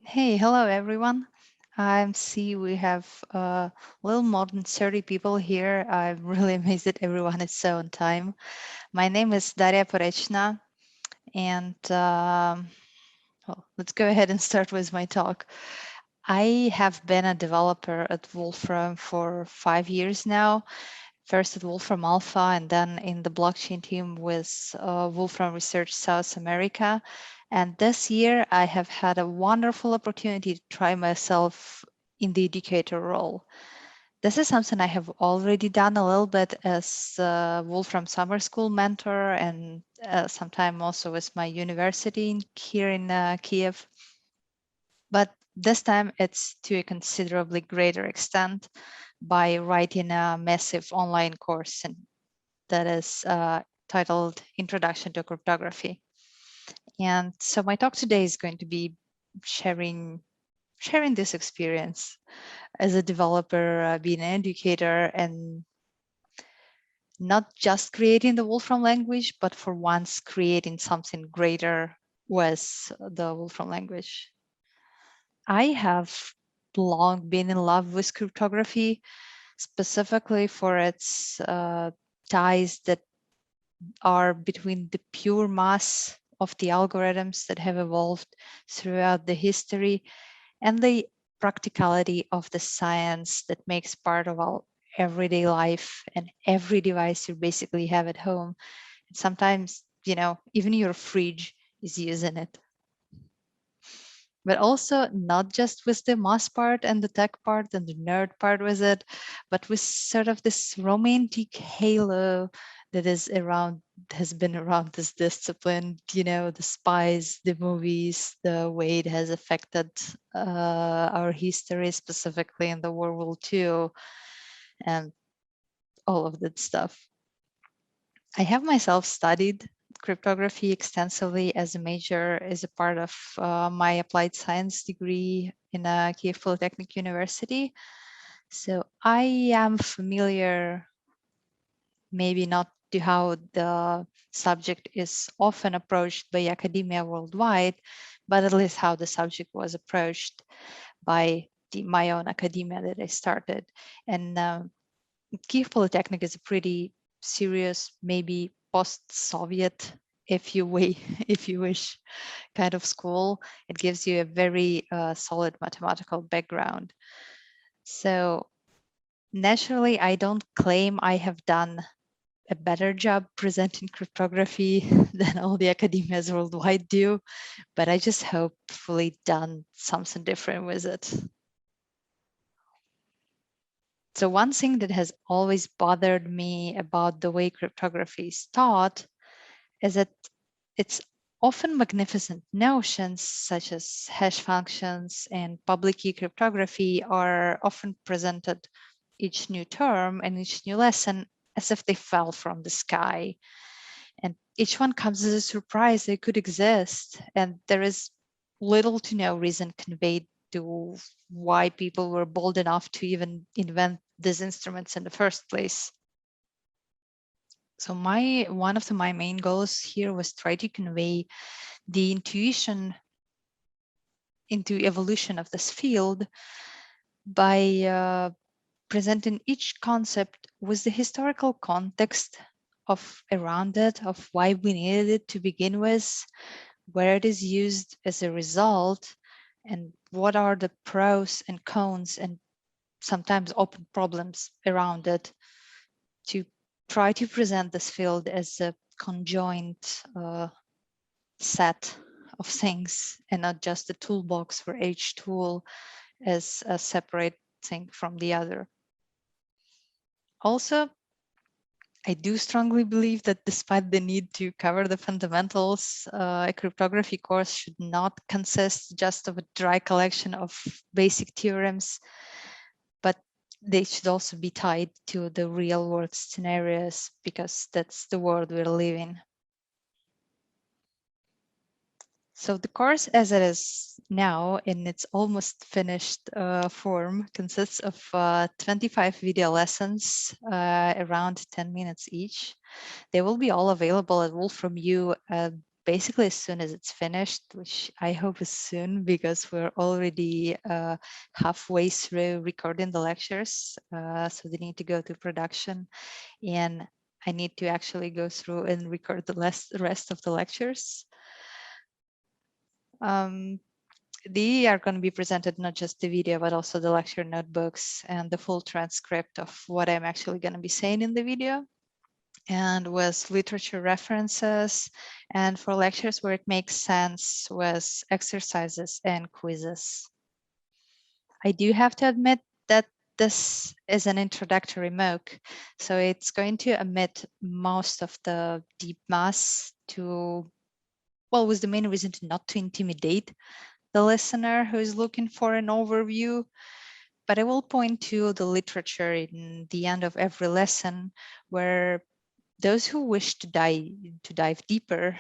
Hey, hello everyone. I'm C. We have a little more than 30 people here. I'm really amazed that everyone is so on time. My name is Daria Porechna, and well, let's go ahead and start with my talk. I have been a developer at Wolfram for 5 years now. First at Wolfram Alpha and then in the blockchain team with Wolfram Research South America. And this year I have had a wonderful opportunity to try myself in the educator role. This is something I have already done a little bit as Wolfram Summer School mentor and sometime also with my university here in Kiev. But this time it's to a considerably greater extent by writing a massive online course and that is titled Introduction to Cryptography. And so my talk today is going to be sharing this experience as a developer, being an educator, and not just creating the Wolfram language, but for once creating something greater with the Wolfram language. I have long been in love with cryptography, specifically for its ties that are between the pure mass of the algorithms that have evolved throughout the history and the practicality of the science that makes part of our everyday life and every device you basically have at home. And sometimes, even your fridge is using it. But also not just with the mass part and the tech part and the nerd part with it, but with sort of this romantic halo that has been around this discipline, the spies, the movies, the way it has affected our history, specifically in the World War II, and all of that stuff. I have myself studied cryptography extensively as a major, as a part of my applied science degree in Kiev Polytechnic University. So I am familiar, maybe not to how the subject is often approached by academia worldwide, but at least how the subject was approached by my own academia that I started. And Kiev Polytechnic is a pretty serious, maybe post-Soviet, if you wish, kind of school. It gives you a very solid mathematical background. So naturally, I don't claim I have done a better job presenting cryptography than all the academias worldwide do, but I just hopefully done something different with it. So one thing that has always bothered me about the way cryptography is taught is that it's often magnificent notions such as hash functions and public key cryptography are often presented each new term and each new lesson as if they fell from the sky. And each one comes as a surprise they could exist. And there is little to no reason conveyed to why people were bold enough to even invent these instruments in the first place. So one of my main goals here was try to convey the intuition into evolution of this field by presenting each concept with the historical context of around it, of why we needed it to begin with, where it is used as a result, and what are the pros and cons and sometimes open problems around it, to try to present this field as a conjoint set of things and not just a toolbox for each tool as a separate thing from the other. Also, I do strongly believe that despite the need to cover the fundamentals, a cryptography course should not consist just of a dry collection of basic theorems, but they should also be tied to the real world scenarios because that's the world we're living. So the course as it is now in its almost finished form consists of 25 video lessons, around 10 minutes each. They will be all available at Wolfram U basically as soon as it's finished, which I hope is soon, because we're already halfway through recording the lectures. So they need to go to production, and I need to actually go through and record the rest of the lectures. They are going to be presented not just the video, but also the lecture notebooks and the full transcript of what I'm actually going to be saying in the video, and with literature references, and for lectures where it makes sense, with exercises and quizzes. I do have to admit that this is an introductory MOOC, so it's going to omit most of the deep maths to, well, with the main reason not to intimidate the listener who is looking for an overview. But I will point to the literature in the end of every lesson, where those who wish to dive deeper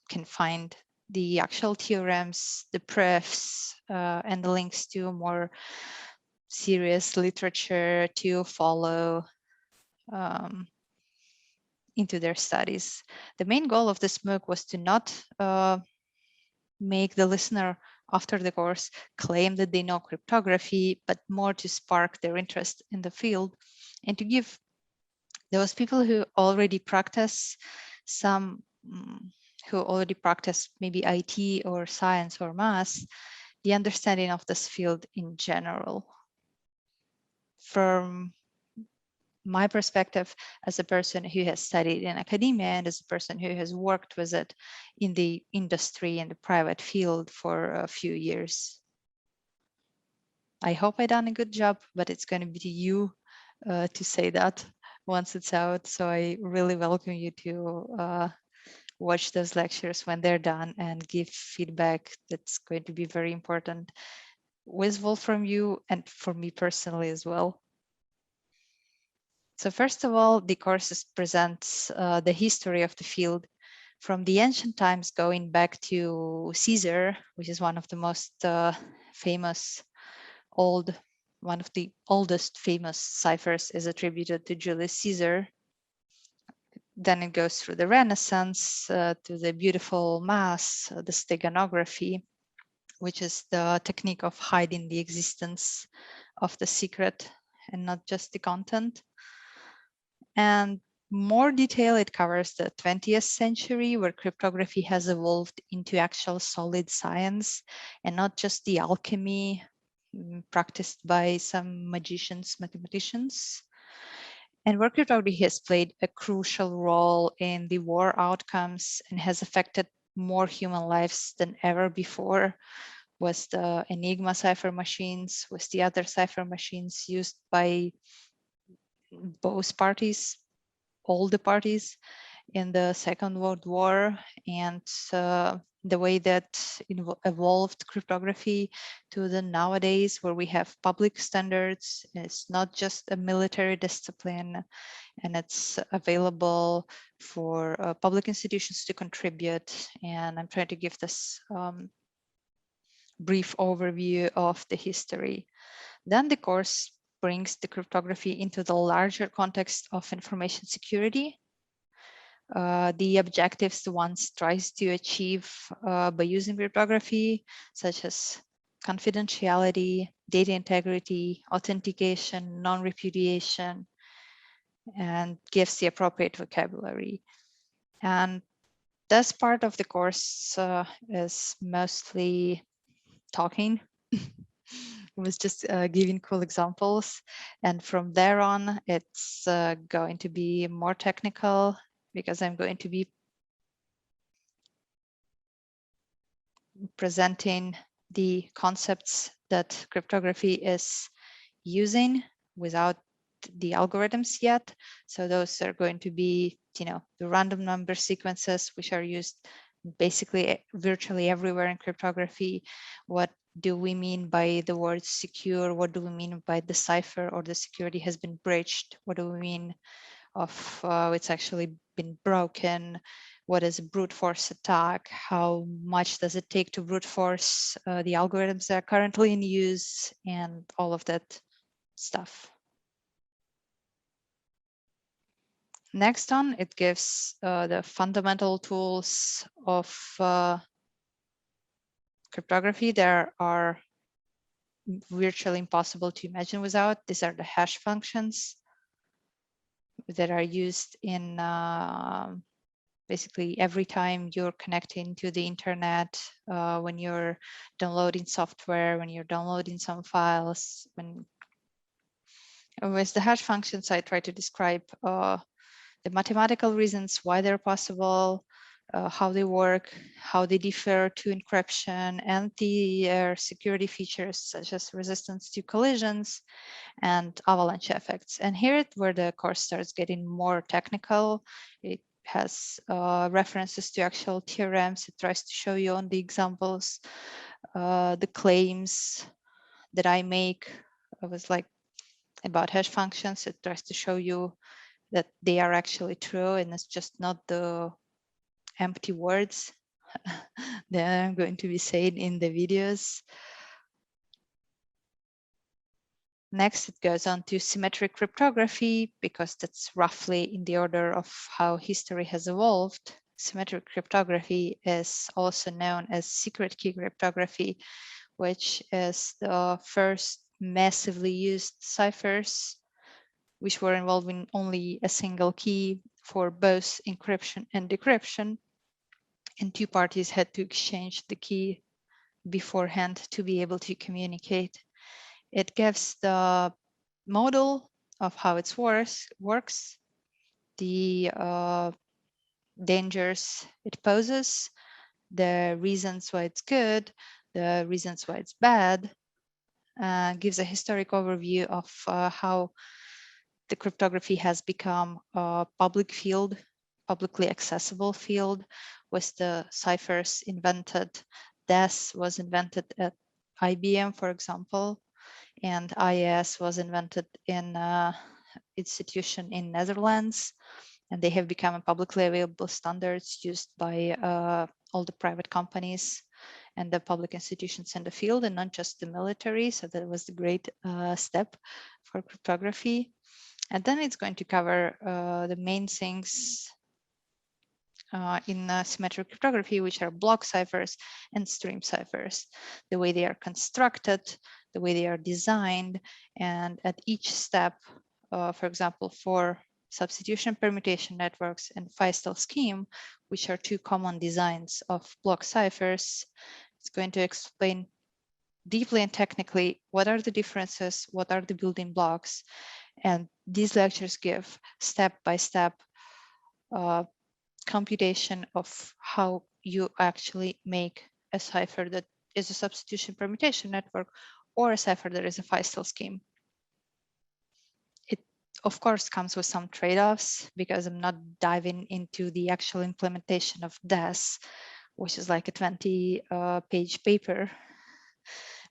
can find the actual theorems, the proofs, and the links to more serious literature to follow into their studies. The main goal of this MOOC was to not make the listener after the course claim that they know cryptography, but more to spark their interest in the field and to give those people who already practice maybe IT or science or math, the understanding of this field in general. From my perspective as a person who has studied in academia and as a person who has worked with it in the industry and the private field for a few years. I hope I done a good job, but it's going to be to you to say that once it's out. So I really welcome you to watch those lectures when they're done and give feedback. That's going to be very important with Wolfram U and for me personally as well. So first of all, the course presents the history of the field from the ancient times, going back to Caesar, which is one of the most famous one of the oldest famous ciphers is attributed to Julius Caesar. Then it goes through the Renaissance to the beautiful math, the steganography, which is the technique of hiding the existence of the secret and not just the content. And more detail, it covers the 20th century, where cryptography has evolved into actual solid science and not just the alchemy practiced by some magicians, mathematicians, and where cryptography has played a crucial role in the war outcomes and has affected more human lives than ever before, with the Enigma cipher machines, with the other cipher machines used by both parties, all the parties in the Second World War, and the way that evolved cryptography to the nowadays, where we have public standards. It's not just a military discipline, and it's available for public institutions to contribute. And I'm trying to give this brief overview of the history. Then the course brings the cryptography into the larger context of information security. The objectives the one tries to achieve by using cryptography, such as confidentiality, data integrity, authentication, non-repudiation, and gives the appropriate vocabulary. And this part of the course is mostly talking. Was just giving cool examples. And from there on, it's going to be more technical, because I'm going to be presenting the concepts that cryptography is using without the algorithms yet. So those are going to be, the random number sequences, which are used basically virtually everywhere in cryptography. What do we mean by the word secure? What do we mean by the cipher or the security has been breached? What do we mean of it's actually been broken? What is a brute force attack? How much does it take to brute force the algorithms that are currently in use, and all of that stuff. Next on, it gives the fundamental tools of cryptography. There are virtually impossible to imagine without. These are the hash functions that are used in basically every time you're connecting to the internet, when you're downloading software, when you're downloading some files. With the hash functions, I try to describe the mathematical reasons why they're possible, how they work, how they differ to encryption, and the security features such as resistance to collisions and avalanche effects. And here where the course starts getting more technical. It has references to actual theorems. It tries to show you on the examples the claims that I make. It was like about hash functions. It tries to show you that they are actually true, and it's just not the empty words that I'm going to be saying in the videos. Next, it goes on to symmetric cryptography, because that's roughly in the order of how history has evolved. Symmetric cryptography is also known as secret key cryptography, which is the first massively used ciphers, which were involving only a single key for both encryption and decryption. And two parties had to exchange the key beforehand to be able to communicate. It gives the model of how it works, the dangers it poses, the reasons why it's good, the reasons why it's bad, gives a historic overview of how the cryptography has become a public field, publicly accessible field, with the ciphers invented. DES was invented at IBM, for example, and IAS was invented in institution in Netherlands, and they have become a publicly available standards used by all the private companies and the public institutions in the field, and not just the military. So that was the great step for cryptography. And then it's going to cover the main things in symmetric cryptography, which are block ciphers and stream ciphers, the way they are constructed, the way they are designed, and at each step, for example, for substitution permutation networks and Feistel scheme, which are two common designs of block ciphers, it's going to explain deeply and technically what are the differences, what are the building blocks, and these lectures give step-by-step computation of how you actually make a cipher that is a substitution permutation network, or a cipher that is a Feistel scheme. It, of course, comes with some trade-offs, because I'm not diving into the actual implementation of DES, which is like a 20-page paper,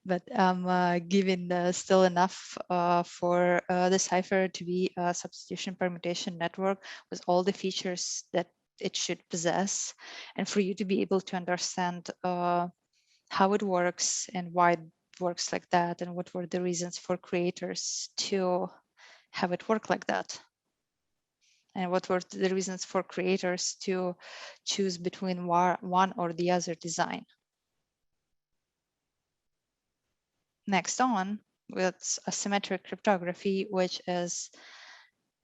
but I'm giving still enough for the cipher to be a substitution permutation network with all the features that it should possess, and for you to be able to understand how it works and why it works like that, and what were the reasons for creators to have it work like that, and what were the reasons for creators to choose between one or the other design. Next on, with asymmetric cryptography, which is,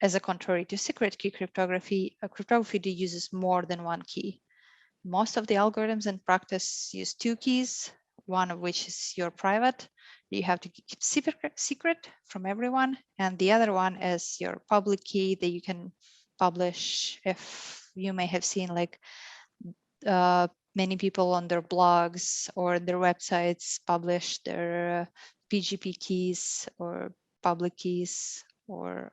as a contrary to secret key cryptography, a cryptography that uses more than one key. Most of the algorithms in practice use two keys, one of which is your private, you have to keep secret from everyone, and the other one is your public key that you can publish. If you may have seen, like many people on their blogs or their websites publish their PGP keys or public keys, or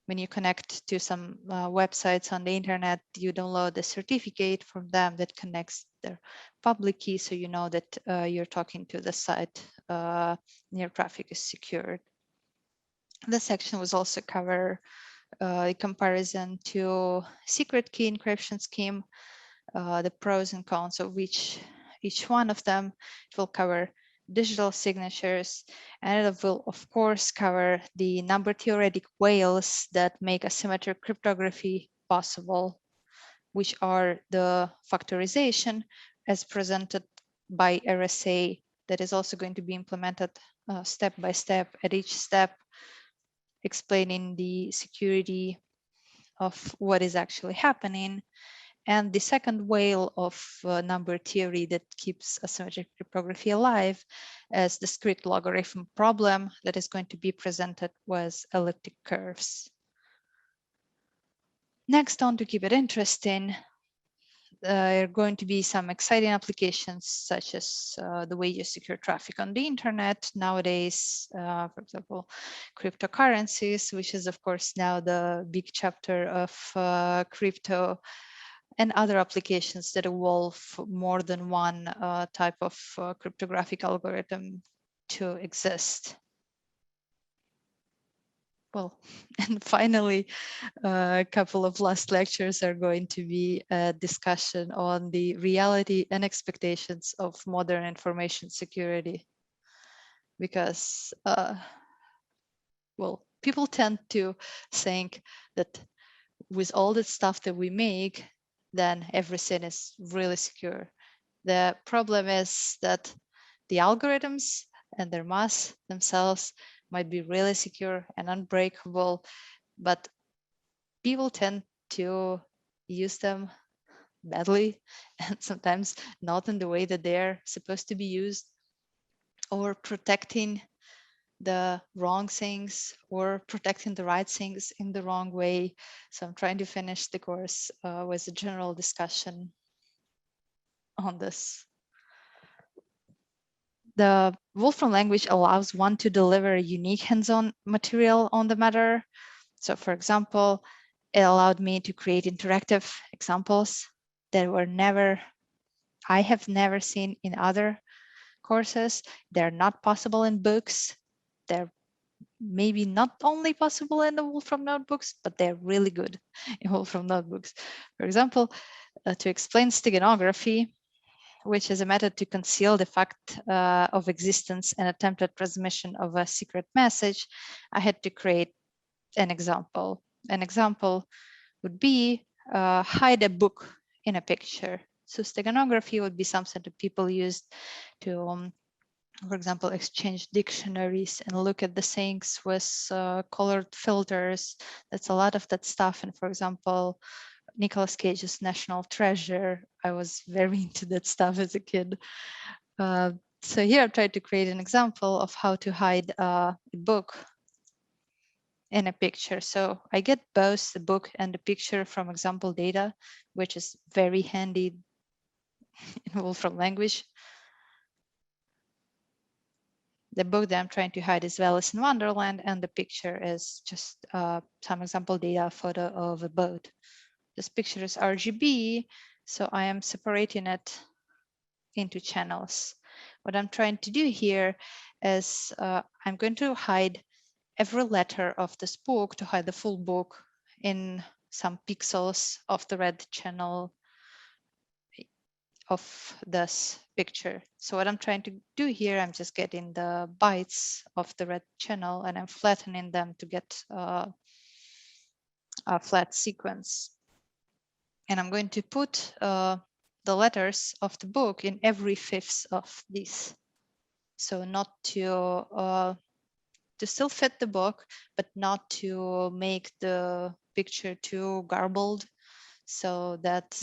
when you connect to some websites on the internet, you download a certificate from them that connects their public key, so you know that you're talking to the site, your traffic is secured. This section was also cover a comparison to secret key encryption scheme, the pros and cons of each one of them. It will cover digital signatures, and it will, of course, cover the number theoretic whales that make asymmetric cryptography possible, which are the factorization as presented by RSA that is also going to be implemented step by step, at each step explaining the security of what is actually happening. And the second whale of number theory that keeps asymmetric cryptography alive as discrete logarithm problem that is going to be presented with elliptic curves. Next on, to keep it interesting, there are going to be some exciting applications such as the way you secure traffic on the internet nowadays, for example, cryptocurrencies, which is of course now the big chapter of crypto, and other applications that involve more than one type of cryptographic algorithm to exist. Well, and finally, a couple of last lectures are going to be a discussion on the reality and expectations of modern information security. Because, well, people tend to think that with all the stuff that we make, then everything is really secure. The problem is that the algorithms and their math themselves might be really secure and unbreakable, but people tend to use them badly and sometimes not in the way that they're supposed to be used, or protecting the wrong things or protecting the right things in the wrong way. So I'm trying to finish the course with a general discussion on this. The Wolfram language allows one to deliver a unique hands-on material on the matter. So for example, it allowed me to create interactive examples that I have never seen in other courses. They're not possible in books. They're maybe not only possible in the Wolfram notebooks, but they're really good in Wolfram notebooks. For example, to explain steganography, which is a method to conceal the fact of existence and attempted transmission of a secret message, I had to create an example. An example would be hide a book in a picture. So steganography would be something that people used to for example, exchange dictionaries and look at the things with colored filters. That's a lot of that stuff. And for example, Nicolas Cage's National Treasure, I was very into that stuff as a kid. So here I've tried to create an example of how to hide a book in a picture. So I get both the book and the picture from example data, which is very handy in Wolfram language. The book that I'm trying to hide is Alice in Wonderland, and the picture is just some example data photo of a boat. This picture is RGB, so I am separating it into channels. What I'm trying to do here is I'm going to hide every letter of this book to hide the full book in some pixels of the red channel of this picture. So what I'm trying to do here, I'm just getting the bytes of the red channel and I'm flattening them to get a flat sequence. And I'm going to put the letters of the book in every fifth of these. So not to still fit the book, but not to make the picture too garbled so that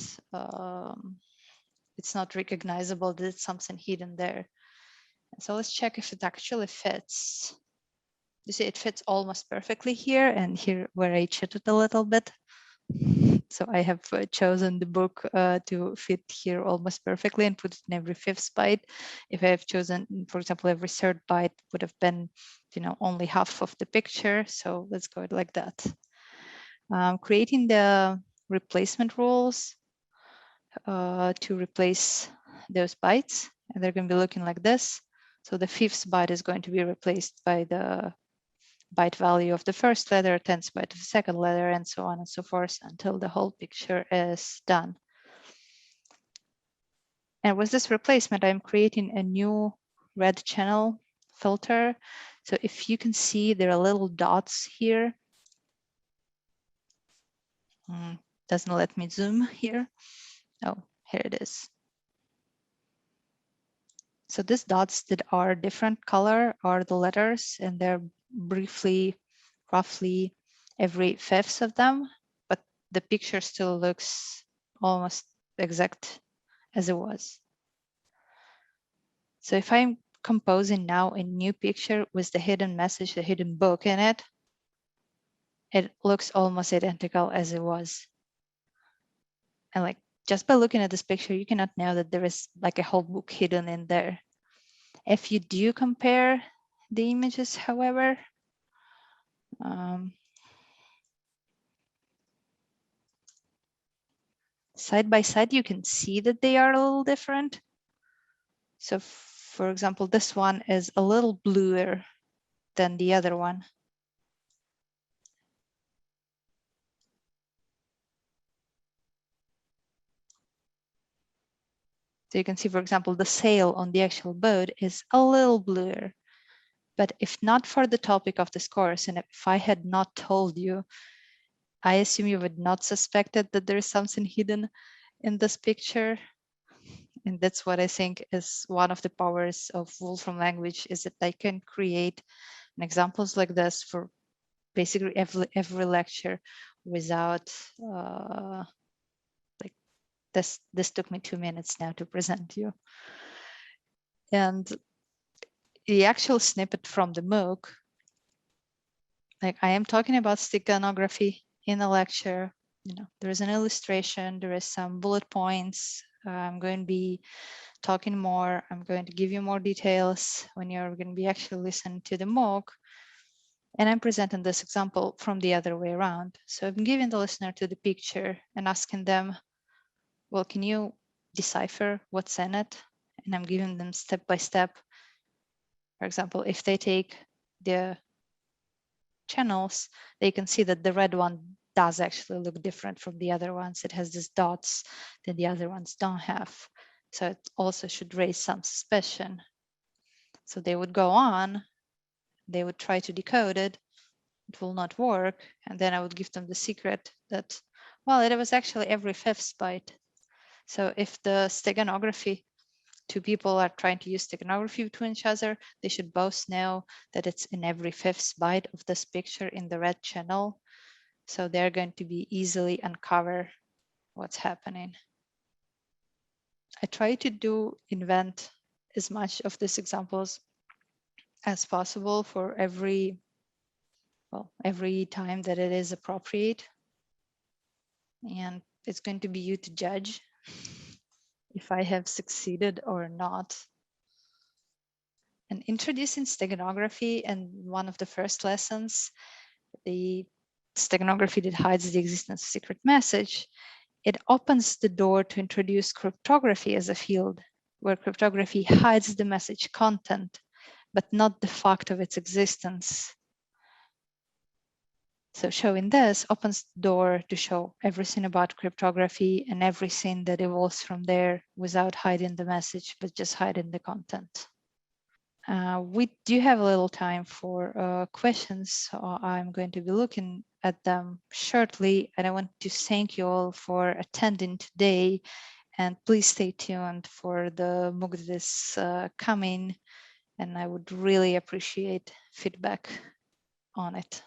it's not recognizable that it's something hidden there. So let's check if it actually fits. You see, it fits almost perfectly here and here where I cheated a little bit. So I have chosen the book to fit here almost perfectly and put it in every fifth byte. If I have chosen, for example, every third byte would have been, only half of the picture. So let's go like that. Creating the replacement rules to replace those bytes, and they're going to be looking like this. So the fifth byte is going to be replaced by the byte value of the first letter, 10th byte of the second letter, and so on and so forth until the whole picture is done. And with this replacement, I'm creating a new red channel filter. So if you can see, there are little dots here. Doesn't let me zoom here. Oh, here it is. So these dots that are different color are the letters, and they're briefly, roughly every fifth of them, but the picture still looks almost exact as it was. So if I'm composing now a new picture with the hidden message, the hidden book in it, it looks almost identical as it was. And like just by looking at this picture, you cannot know that there is like a whole book hidden in there. If you do compare the images, however, side by side, you can see that they are a little different. So for example, this one is a little bluer than the other one. So you can see, for example, the sail on the actual boat is a little bluer. But if not for the topic of this course, and if I had not told you, I assume you would not suspected that there is something hidden in this picture. And that's what I think is one of the powers of Wolfram language, is that I can create examples like this for basically every lecture without like this took me 2 minutes now to present you. And the actual snippet from the MOOC, like I am talking about steganography in a lecture, you know, there is an illustration, there is some bullet points. I'm going to be talking more. I'm going to give you more details when you're going to be actually listening to the MOOC. And I'm presenting this example from the other way around. So I'm giving the listener to the picture and asking them, well, can you decipher what's in it? And I'm giving them step by step. For example, if they take the channels, they can see that the red one does actually look different from the other ones. It has these dots that the other ones don't have. So it also should raise some suspicion. So they would go on, they would try to decode it, it will not work. And then I would give them the secret that, well, it was actually every fifth byte. So if the steganography, two people are trying to use steganography between each other, they should both know that it's in every fifth byte of this picture in the red channel. So they're going to be easily uncover what's happening. I try to invent as much of these examples as possible for every time that it is appropriate. And it's going to be you to judge if I have succeeded or not. And introducing steganography, and one of the first lessons, the steganography that hides the existence of secret message, it opens the door to introduce cryptography as a field, where cryptography hides the message content, but not the fact of its existence. So showing this opens the door to show everything about cryptography and everything that evolves from there without hiding the message, but just hiding the content. We do have a little time for questions, so I'm going to be looking at them shortly, and I want to thank you all for attending today, and please stay tuned for the MOOC that is coming, and I would really appreciate feedback on it.